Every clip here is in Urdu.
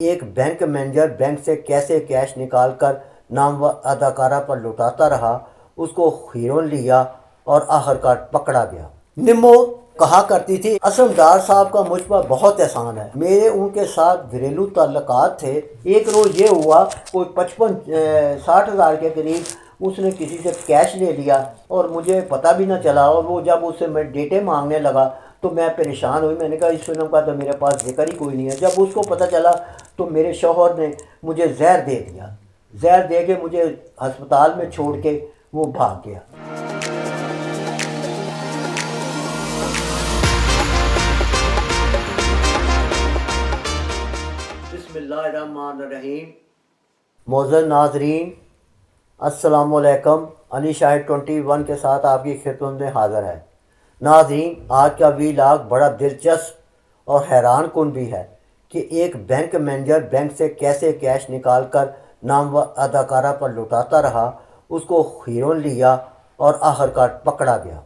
ایک بینک مینیجر بینک سے کیسے کیش نکال کر نامور اداکارہ پر لٹاتا رہا، اس کو ہیرون لیا اور آخرکار پکڑا گیا۔ نمو کہا کرتی تھی، اسلم ڈار صاحب کا مجھ پر بہت احسان ہے، میرے ان کے ساتھ گھریلو تعلقات تھے۔ ایک روز یہ ہوا، کوئی 55-60 ہزار کے قریب اس نے کسی سے کیش لے لیا اور مجھے پتہ بھی نہ چلا، اور وہ جب اس سے میں ڈیٹے مانگنے لگا تو میں پریشان ہوئی۔ میں نے کہا اس فلم کا تو میرے پاس ذکر ہی کوئی نہیں ہے۔ جب اس کو پتہ چلا تو میرے شوہر نے مجھے زہر دے دیا، زہر دے کے مجھے ہسپتال میں چھوڑ کے وہ بھاگ گیا۔ بسم اللہ الرحمن الرحیم۔ معزز ناظرین، السلام علیکم۔ علی شاہد 21 کے ساتھ آپ کی خدمت میں حاضر ہے۔ ناظرین، آج کا ویلاگ بڑا دلچسپ اور حیران کن بھی ہے کہ ایک بینک مینیجر بینک سے کیسے کیش نکال کر نامور اداکارہ پر لٹاتا رہا، اس کو ہیرون لیا اور آخرکار پکڑا گیا۔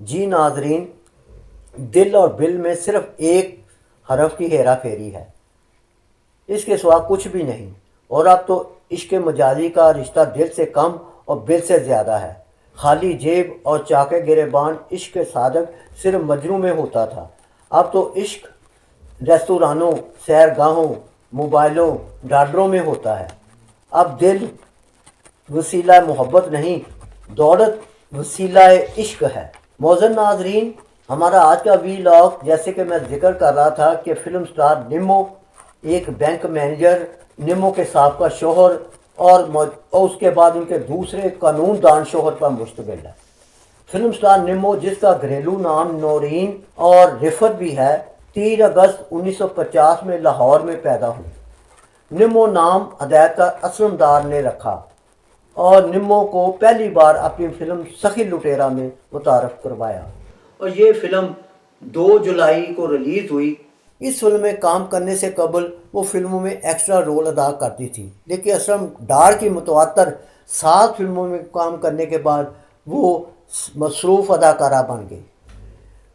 جی ناظرین، دل اور بل میں صرف ایک حرف کی ہیرا پھیری ہے، اس کے سوا کچھ بھی نہیں، اور اب تو عشق مجازی کا رشتہ دل سے کم اور بل سے زیادہ ہے۔ خالی جیب اور چاکے گریبان عشق صادق صرف مجنوں میں ہوتا تھا، اب تو عشق ریستورانوں، سیر گاہوں، موبائلوں، ڈالروں میں ہوتا ہے۔ اب دل وسیلہ محبت نہیں، دولت وسیلہ عشق ہے۔ معزز ناظرین، ہمارا آج کا ویلاگ، جیسے کہ میں ذکر کر رہا تھا کہ فلم سٹار نمو ایک بینک مینیجر، نمو کے سابقہ شوہر اور اس کے بعد ان کے دوسرے قانون دان شوہر پر مشتمل ہے۔ فلم سٹار نمو، جس کا گھریلو نام نورین اور رفت بھی ہے، 3 اگست 1950 میں لاہور میں پیدا ہوئی۔ نمو نام اداکار اسلم ڈار نے رکھا اور نمو کو پہلی بار اپنی فلم سخی لٹیرا میں متعارف کروایا، اور یہ فلم 2 جولائی کو ریلیز ہوئی۔ اس فلم میں کام کرنے سے قبل وہ فلموں میں ایکسٹرا رول ادا کرتی تھی، لیکن اسلم ڈار کی متواتر 7 فلموں میں کام کرنے کے بعد وہ مصروف اداکارہ بن گئی۔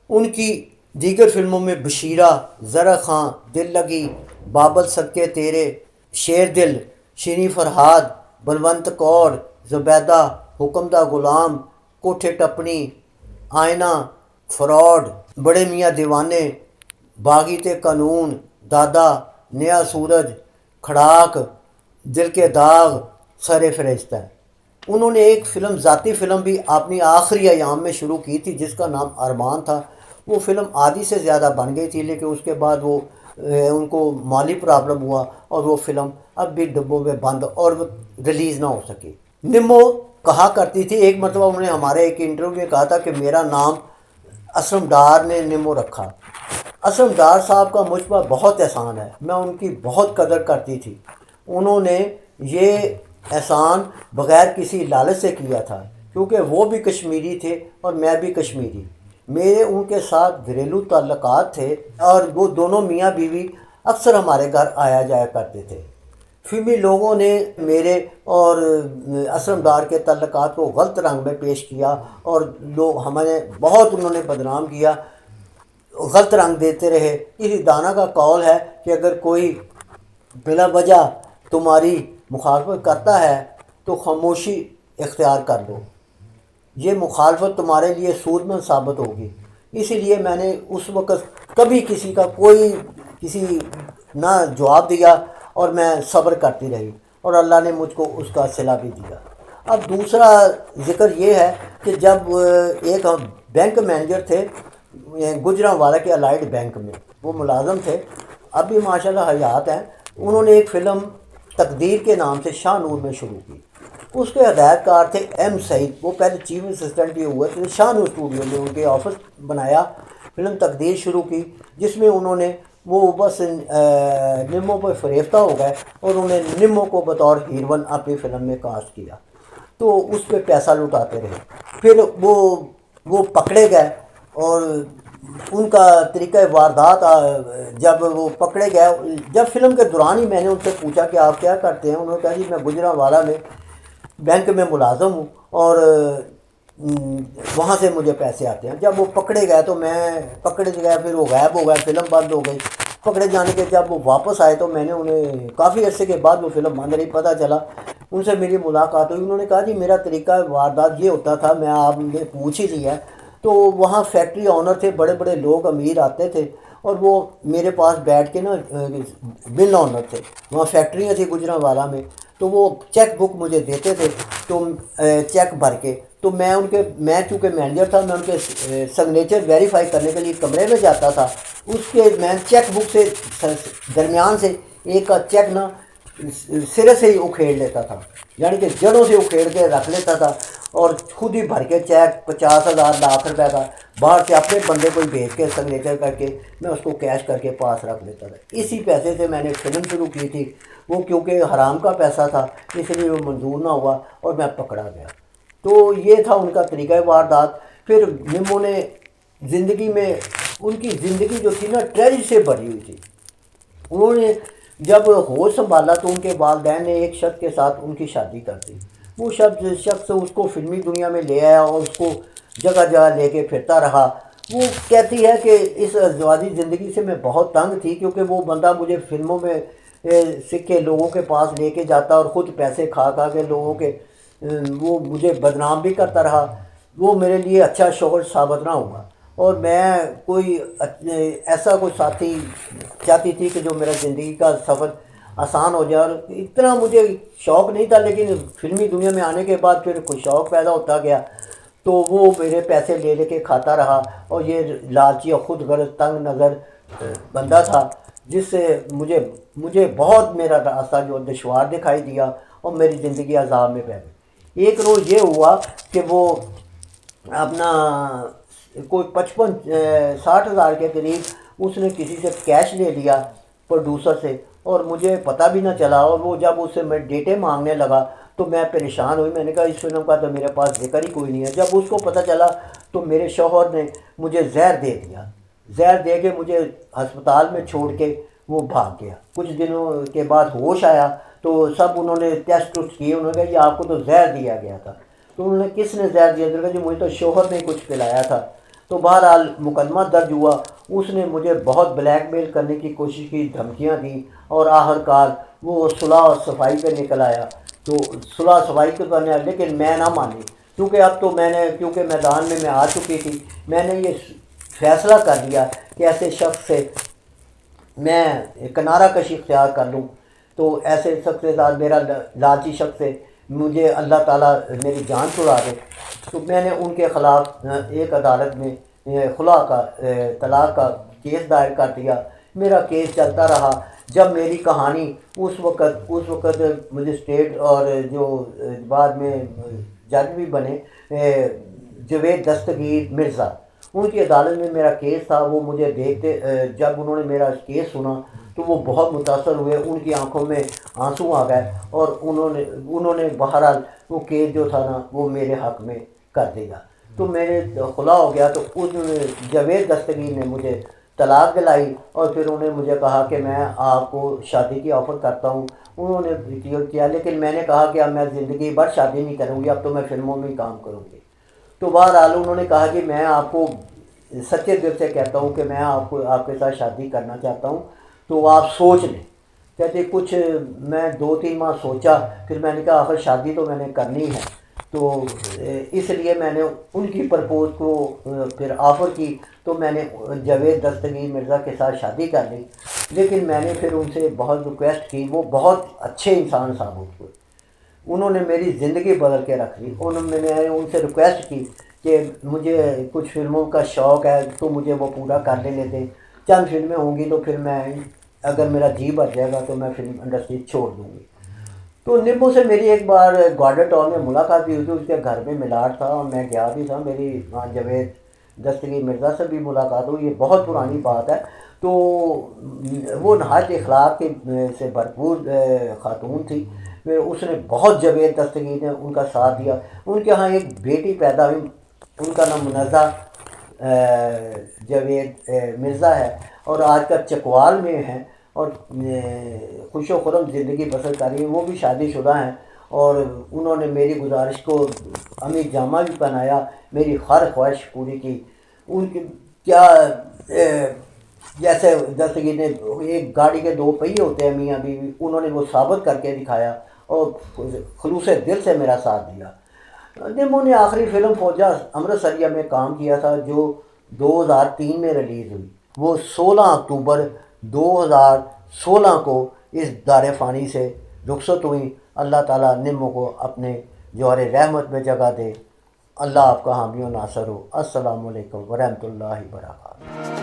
ان کی دیگر فلموں میں بشیرہ، زرا خان، دل لگی، بابل صدقے تیرے، شیر دل، شیریں فرہاد، بلونت کور، زبیدہ، حکم دا غلام، کوٹھے ٹپنی، آئینہ، فراڈ، بڑے میاں دیوانے، باغی تے قانون، دادا، نیا سورج، کھڑاک، دل کے داغ، سر فرشتہ۔ انہوں نے ایک ذاتی فلم بھی اپنی آخری ایام میں شروع کی تھی جس کا نام ارمان تھا۔ وہ فلم آدھی سے زیادہ بن گئی تھی، لیکن اس کے بعد وہ ان کو مالی پرابلم ہوا اور وہ فلم اب بھی ڈبوں میں بند اور ریلیز نہ ہو سکی۔ نمو کہا کرتی تھی، ایک مرتبہ انہوں نے ہمارے ایک انٹرویو میں کہا تھا کہ میرا نام اسلم ڈار نے نمو رکھا۔ اسلم ڈار صاحب کا مجھ پر بہت احسان ہے، میں ان کی بہت قدر کرتی تھی۔ انہوں نے یہ احسان بغیر کسی لالچ سے کیا تھا، کیونکہ وہ بھی کشمیری تھے اور میں بھی کشمیری۔ میرے ان کے ساتھ گھریلو تعلقات تھے اور وہ دونوں میاں بیوی اکثر ہمارے گھر آیا جایا کرتے تھے۔ فلمی لوگوں نے میرے اور اسلم ڈار کے تعلقات کو غلط رنگ میں پیش کیا اور ہمیں بہت انہوں نے بدنام کیا، غلط رنگ دیتے رہے۔ اسی دانا کا قول ہے کہ اگر کوئی بلا وجہ تمہاری مخالفت کرتا ہے تو خاموشی اختیار کر لو، یہ مخالفت تمہارے لیے سود مند ثابت ہوگی۔ اسی لیے میں نے اس وقت کبھی کسی نہ جواب دیا اور میں صبر کرتی رہی، اور اللہ نے مجھ کو اس کا صلہ بھی دیا۔ اب دوسرا ذکر یہ ہے کہ جب ایک بینک مینیجر تھے گجرانوالہ کے الائڈ بینک میں، وہ ملازم تھے، اب بھی ماشاءاللہ حیات ہیں۔ انہوں نے ایک فلم تقدیر کے نام سے شاہ نور میں شروع کی۔ اس کے ہدایت کار تھے ایم سعید، وہ پہلے چیف اسسٹنٹ بھی ہوئے تھے۔ شاہ نور اسٹوڈیو میں ان کے آفس بنایا، فلم تقدیر شروع کی، جس میں انہوں نے وہ بس نمو پہ فریفتہ ہو گئے اور انہوں نے نمو کو بطور ہیروین اپنی فلم میں کاسٹ کیا، تو اس پہ پیسہ لٹاتے رہے۔ پھر وہ پکڑے گئے اور ان کا طریقہ واردات، جب وہ پکڑے گئے، جب فلم کے دوران ہی میں نے ان سے پوچھا کہ آپ کیا کرتے ہیں، انہوں نے کہا جی میں گجرانوالہ میں بینک میں ملازم ہوں اور وہاں سے مجھے پیسے آتے ہیں۔ جب وہ پکڑے گئے تو میں پکڑے گئے، پھر وہ غائب ہو گئے، فلم بند ہو گئی۔ پکڑے جانے کے جب وہ واپس آئے تو میں نے انہیں کافی عرصے کے بعد وہ فلم بند رہی، پتہ چلا ان سے میری ملاقات ہوئی. انہوں نے کہا جی میرا طریقہ واردات یہ ہوتا تھا، میں آپ نے پوچھ ہی لیا. تو وہاں فیکٹری آنر تھے، بڑے بڑے لوگ امیر آتے تھے اور وہ میرے پاس بیٹھ کے نا مل آنر تھے، وہاں فیکٹریاں تھیں گجرانوالہ میں، تو وہ چیک بک مجھے دیتے تھے تو چیک بھر کے، تو میں چونکہ مینیجر تھا، میں ان کے سگنیچر ویریفائی کرنے کے لیے کمرے میں جاتا تھا. اس کے میں چیک بک سے درمیان سے ایک کا چیک نا سرے سے ہی اکھیڑ لیتا تھا، یعنی کہ جڑوں سے اکھیڑ کے رکھ لیتا تھا اور خود ہی بھر کے چیک 50,000 لاکھ روپے کا باہر سے اپنے بندے کو بھیج کے سگنیچر کر کے میں اس کو کیش کر کے پاس رکھ لیتا تھا. اسی پیسے سے میں نے فلم شروع کی تھی. وہ کیونکہ حرام کا پیسہ تھا اس لیے وہ منظور نہ ہوا اور میں پکڑا گیا. تو یہ تھا ان کا طریقہ واردات. پھر نمو نے زندگی میں ان کی زندگی جو تھی نا ٹریجڈی سے بھری ہوئی تھی. انہوں نے جب ہوش سنبھالا تو ان کے والدین نے ایک شخص کے ساتھ ان کی شادی کر دی. وہ شخص اس کو فلمی دنیا میں لے آیا اور اس کو جگہ جگہ لے کے پھرتا رہا. وہ کہتی ہے کہ اس ازدواجی زندگی سے میں بہت تنگ تھی کیونکہ وہ بندہ مجھے فلموں میں سکے لوگوں کے پاس لے کے جاتا اور خود پیسے کھا کے لوگوں کے وہ مجھے بدنام بھی کرتا رہا. وہ میرے لیے اچھا شوہر ثابت نہ ہوا اور میں کوئی ایسا کوئی ساتھی چاہتی تھی کہ جو میرا زندگی کا سفر آسان ہو جائے. اور اتنا مجھے شوق نہیں تھا لیکن فلمی دنیا میں آنے کے بعد پھر کوئی شوق پیدا ہوتا گیا تو وہ میرے پیسے لے کے کھاتا رہا. اور یہ لالچی اور خود غرض تنگ نظر بندہ تھا جس سے مجھے بہت میرا راستہ جو دشوار دکھائی دیا اور میری زندگی عذاب میں پہ گئی. ایک روز یہ ہوا کہ وہ اپنا کوئی 55-60 ہزار کے قریب اس نے کسی سے کیش لے لیا پروڈیوسر سے اور مجھے پتہ بھی نہ چلا. اور وہ جب اس سے میں ڈیٹے مانگنے لگا تو میں پریشان ہوئی. میں نے کہا اس فلم کا تو میرے پاس ذکر ہی کوئی نہیں ہے. جب اس کو پتہ چلا تو میرے شوہر نے مجھے زہر دے دیا. زہر دے کے مجھے ہسپتال میں چھوڑ کے وہ بھاگ گیا. کچھ دنوں کے بعد ہوش آیا تو سب انہوں نے ٹیسٹ کیے. انہوں نے کہا یہ آپ کو تو زہر دیا گیا تھا. تو انہوں نے کس نے زہر دیا؟ کہ مجھے تو شوہر نے کچھ پلایا تھا. تو بہرحال مقدمہ درج ہوا. اس نے مجھے بہت بلیک میل کرنے کی کوشش کی، دھمکیاں دیں اور آخرکار وہ صلح اور صفائی پہ نکل آیا. تو صلح صفائی پہ کرنے لیکن میں نہ مانی کیونکہ اب تو کیونکہ میدان میں آ چکی تھی. میں نے یہ فیصلہ کر لیا کہ ایسے شخص سے میں کنارہ کشی اختیار کر لوں. تو ایسے شخص سے میرا لالچی شخص سے مجھے اللہ تعالیٰ میری جان چھڑا دے. تو میں نے ان کے خلاف ایک عدالت میں خلا کا طلاق کا کیس دائر کر دیا. میرا کیس چلتا رہا. جب میری کہانی اس وقت مجسٹریٹ اور جو بعد میں جج بھی بنے جاوید دستگیر مرزا، ان کی عدالت میں میرا کیس تھا. وہ مجھے دیکھتے جب انہوں نے میرا کیس سنا تو وہ بہت متاثر ہوئے. ان کی آنکھوں میں آنسو آ گئے اور انہوں نے بہرحال وہ کیس جو تھا نا وہ میرے حق میں کر دیا. تو میرے خلا ہو گیا. تو جاوید دستگیر نے مجھے طلاق دلائی اور پھر انہوں نے مجھے کہا کہ میں آپ کو شادی کی آفر کرتا ہوں. انہوں نے کیا لیکن میں نے کہا کہ اب میں زندگی بھر شادی نہیں کروں گی، اب تو میں فلموں میں ہی کام کروں گی. تو بہرحال انہوں نے کہا کہ میں آپ کو سچے دل سے کہتا ہوں کہ میں آپ کے ساتھ شادی کرنا چاہتا ہوں تو آپ سوچ لیں. کہتے کچھ میں 2-3 ماہ سوچا. پھر میں نے کہا آخر شادی تو میں نے کرنی ہے. تو اس لیے میں نے ان کی پرپوز کو پھر آفر کی. تو میں نے جاوید دستگیر مرزا کے ساتھ شادی کر لی. لیکن میں نے پھر ان سے بہت ریکویسٹ کی. وہ بہت اچھے انسان ثابت ہوئے. انہوں نے میری زندگی بدل کے رکھ لی. میں نے ان سے ریکویسٹ کی کہ مجھے کچھ فلموں کا شوق ہے تو مجھے وہ پورا کر لینے دیں. چند فلمیں ہوں گی تو پھر میں اگر میرا جی بچ جائے گا تو میں فلم انڈسٹری چھوڑ دوں گی. تو نمو سے میری ایک بار گارڈن ٹاؤن میں ملاقات بھی ہوئی تھی. اس کے گھر میں میلاد تھا اور میں گیا بھی تھا. میری جاوید دستگیر مرزا سے بھی ملاقات ہوئی. یہ بہت پرانی بات ہے. تو وہ نہایت اخلاق سے بھرپور خاتون تھی. اس نے بہت جاوید دستگیر نے ان کا ساتھ دیا. ان کے ہاں ایک بیٹی پیدا ہوئی. ان کا نام منزہ جاوید مرزا ہے اور آج کل چکوال میں ہیں اور خوش و خرم زندگی بسر کر رہی ہیں. وہ بھی شادی شدہ ہیں اور انہوں نے میری گزارش کو امیر جامہ بھی پہنایا، میری ہر خواہش پوری کی. ان کی کیا جیسے دستگیر نے ایک گاڑی کے دو پہیے ہوتے ہیں میاں بیوی، انہوں نے وہ ثابت کر کے دکھایا اور خلوص دل سے میرا ساتھ دیا۔ نمو نے آخری فلم فوجہ امرتسریہ میں کام کیا تھا جو 2003 میں ریلیز ہوئی۔ وہ 16 اکتوبر 2016 کو اس دار فانی سے رخصت ہوئی۔ اللہ تعالیٰ نمو کو اپنے جوہر رحمت میں جگہ دے۔ اللہ آپ کا حامی و ناصر ہو۔ السلام علیکم ورحمۃ اللہ وبرکاتہ۔